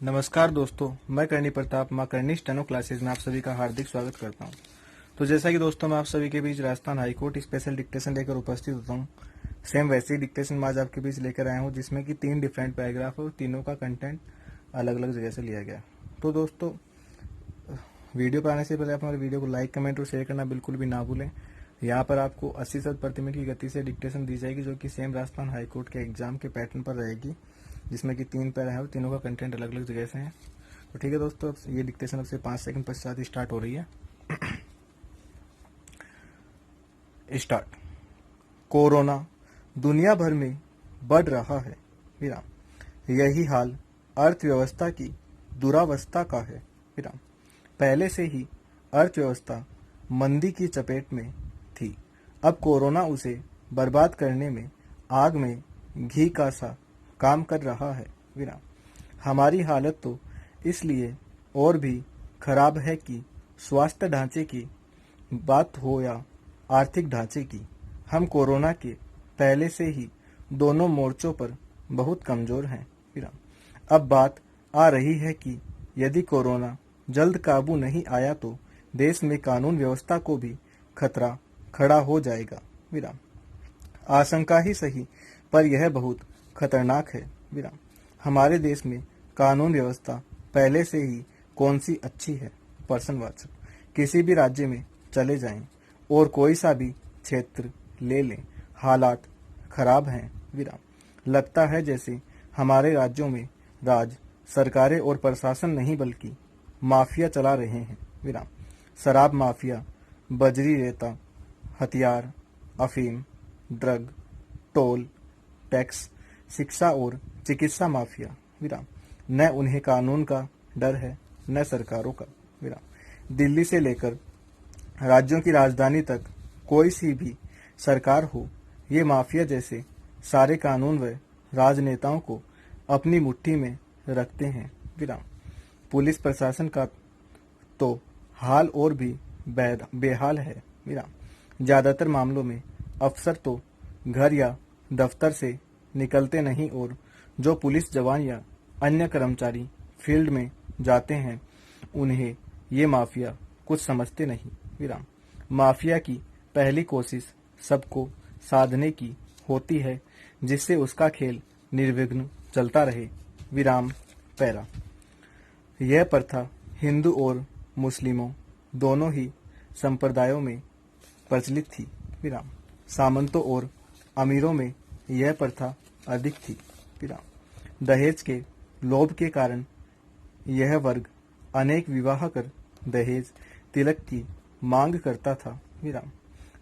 नमस्कार दोस्तों, मैं करणी प्रताप मां करणी स्टेनो क्लासेज में आप सभी का हार्दिक स्वागत करता हूं। तो जैसा कि दोस्तों मैं आप सभी के बीच राजस्थान हाईकोर्ट स्पेशल डिक्टेशन लेकर उपस्थित होता हूं, सेम वैसे ही डिक्टेशन मैं आज आपके बीच लेकर आया हूं जिसमें कि 3 डिफरेंट पैराग्राफ और तीनों का कंटेंट अलग अलग जगह से लिया गया। तो दोस्तों वीडियो पर आने से पहले आप हमारे वीडियो को लाइक, कमेंट और शेयर करना बिल्कुल भी ना भूलें। यहाँ पर आपको 80 शब्द प्रति मिनट की गति से डिक्टेशन दी जाएगी जो कि सेम राजस्थान हाईकोर्ट के एग्जाम के पैटर्न पर रहेगी, जिसमें कि 3 पैरा है और तीनों का कंटेंट अलग अलग जगह से है। तो ठीक है दोस्तों, ये डिक्टेशन अब से 5 सेकंड पश्चात स्टार्ट हो रही है। स्टार्ट। कोरोना दुनिया भर में बढ़ रहा है, विराम। यही हाल अर्थव्यवस्था की दुरावस्था का है, विराम। पहले से ही अर्थव्यवस्था मंदी की चपेट में थी, अब कोरोना उसे बर्बाद करने में आग में घी का सा काम कर रहा है, विराम। हमारी हालत तो इसलिए और भी खराब है कि स्वास्थ्य ढांचे की बात हो या आर्थिक ढांचे की, हम कोरोना के पहले से ही दोनों मोर्चों पर बहुत कमजोर हैं, विराम। अब बात आ रही है कि यदि कोरोना जल्द काबू नहीं आया तो देश में कानून व्यवस्था को भी खतरा खड़ा हो जाएगा, विराम। आशंका ही सही पर यह बहुत खतरनाक है, विराम। हमारे देश में कानून व्यवस्था पहले से ही कौन सी अच्छी है, प्रश्नवाचक। किसी भी राज्य में चले जाएं और कोई सा भी क्षेत्र ले लें, हालात खराब हैं, विराम। लगता है जैसे हमारे राज्यों में राज सरकारें और प्रशासन नहीं बल्कि माफिया चला रहे हैं, विराम। शराब माफिया, बजरी रेता, हथियार, अफीम, ड्रग, टोल, टैक्स, शिक्षा और चिकित्सा माफिया, विराम। न उन्हें कानून का डर है न सरकारों का, विराम। दिल्ली से लेकर राज्यों की राजधानी तक कोई सी भी सरकार हो, ये माफिया जैसे सारे कानून व राजनेताओं को अपनी मुट्ठी में रखते हैं, विराम। पुलिस प्रशासन का तो हाल और भी बेहाल है, विराम। ज्यादातर मामलों में अफसर तो घर या दफ्तर से निकलते नहीं और जो पुलिस जवान या अन्य कर्मचारी फील्ड में जाते हैं उन्हें ये माफिया कुछ समझते नहीं, विराम। माफिया की पहली कोशिश सबको साधने की होती है जिससे उसका खेल निर्विघ्न चलता रहे, विराम पैरा। यह प्रथा हिंदू और मुस्लिमों दोनों ही संप्रदायों में प्रचलित थी, विराम। सामंतों और अमीरों में यह प्रथा अधिक थी, विराम। दहेज के लोभ के कारण यह वर्ग अनेक विवाह कर दहेज तिलक की मांग करता था, विराम।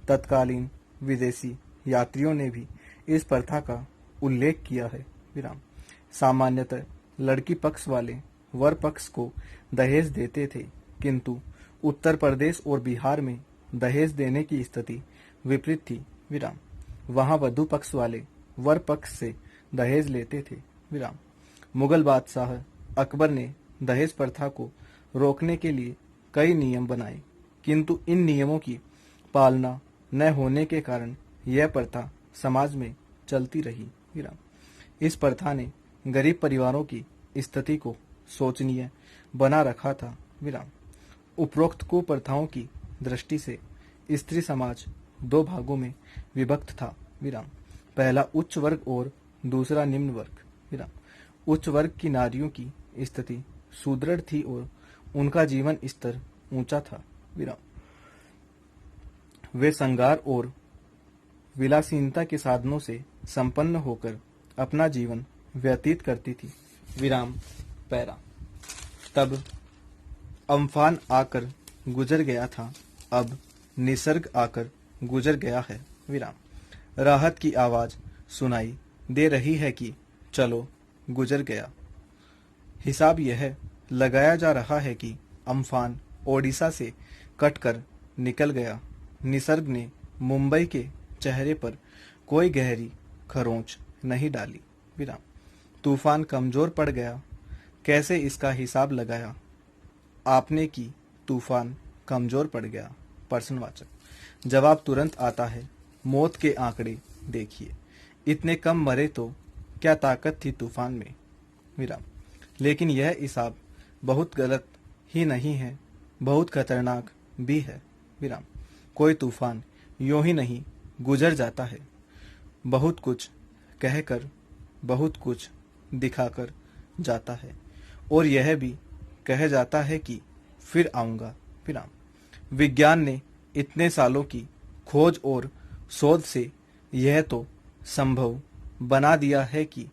तत्कालीन विदेशी यात्रियों ने भी इस प्रथा का उल्लेख किया है, विराम। सामान्यतः लड़की पक्ष वाले वर पक्ष को दहेज देते थे, किंतु उत्तर प्रदेश और बिहार में दहेज देने की स्थिति विपरीत थी, विराम। वहां वधू पक्ष वाले वर पक्ष से दहेज लेते थे, विराम। मुगल बादशाह अकबर ने दहेज प्रथा को रोकने के लिए कई नियम बनाए, किंतु इन नियमों की पालना न होने के कारण यह प्रथा समाज में चलती रही, विराम। इस प्रथा ने गरीब परिवारों की स्थिति को शोचनीय बना रखा था, विराम। उपरोक्त कुप्रथाओं की दृष्टि से स्त्री समाज 2 भागों में विभक्त था, विराम। पहला उच्च वर्ग और दूसरा निम्न वर्ग, विराम। उच्च वर्ग की नारियों की स्थिति सुदृढ़ थी और उनका जीवन स्तर ऊंचा था, विराम। वे श्रृंगार और विलासीनता के साधनों से संपन्न होकर अपना जीवन व्यतीत करती थी, विराम पैरा। तब अम्फान आकर गुजर गया था, अब निसर्ग आकर गुजर गया है, विराम। राहत की आवाज सुनाई दे रही है कि चलो गुजर गया। हिसाब यह लगाया जा रहा है कि अम्फान ओडिशा से कटकर निकल गया। निसर्ग ने मुंबई के चेहरे पर कोई गहरी खरोंच नहीं डाली, विराम। तूफान कमजोर पड़ गया, कैसे इसका हिसाब लगाया आपने कि तूफान कमजोर पड़ गया, प्रश्नवाचक। जवाब तुरंत आता है, मौत के आंकड़े देखिए, इतने कम मरे तो क्या ताकत थी तूफान में, विराम। लेकिन यह हिसाब बहुत गलत ही नहीं है, बहुत खतरनाक भी है। विराम। कोई तूफान यूं ही नहीं गुजर जाता है, बहुत कुछ कहकर, बहुत कुछ दिखाकर जाता है, और यह भी कह जाता है कि फिर आऊंगा। विराम। विज्ञान ने इतने सालों की खोज और शोध से यह तो संभव बना दिया है कि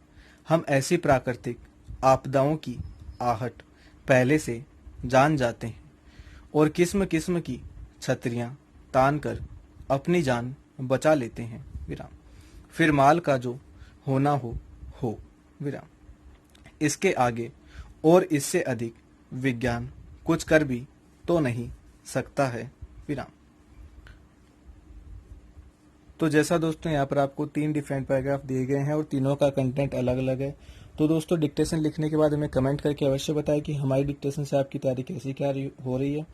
हम ऐसी प्राकृतिक आपदाओं की आहट पहले से जान जाते हैं और किस्म किस्म की छतरियां तान कर अपनी जान बचा लेते हैं। विराम। फिर माल का जो होना हो। विराम। इसके आगे और इससे अधिक विज्ञान कुछ कर भी तो नहीं सकता है। विराम। तो जैसा दोस्तों यहाँ पर आपको 3 डिफरेंट पैराग्राफ दिए गए हैं और तीनों का कंटेंट अलग अलग है। तो दोस्तों डिक्टेशन लिखने के बाद हमें कमेंट करके अवश्य बताएं कि हमारी डिक्टेशन से आपकी तैयारी कैसी क्या हो रही है,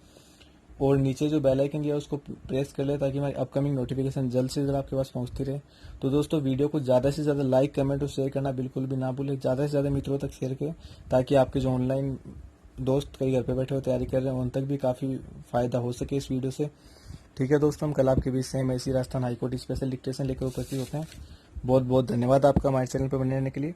और नीचे जो बेल आइकन दिया है उसको प्रेस कर ले ताकि हमारी अपकमिंग नोटिफिकेशन जल्द से जल्द आपके पास पहुंचती रहे। तो दोस्तों वीडियो को ज़्यादा से ज़्यादा लाइक, कमेंट और शेयर करना बिल्कुल भी ना भूलें। ज़्यादा से ज़्यादा मित्रों तक शेयर करें ताकि आपके जो ऑनलाइन दोस्त कई घर पे बैठे हो तैयारी कर रहे हैं उन तक भी काफ़ी फ़ायदा हो सके इस वीडियो से। ठीक है दोस्तों, हम कल आपके बीच सेम ऐसी राजस्थान हाईकोर्ट स्पेशल डिक्टेशन लेकर उपस्थित होते हैं। बहुत बहुत धन्यवाद आपका हमारे चैनल पर बने रहने के लिए।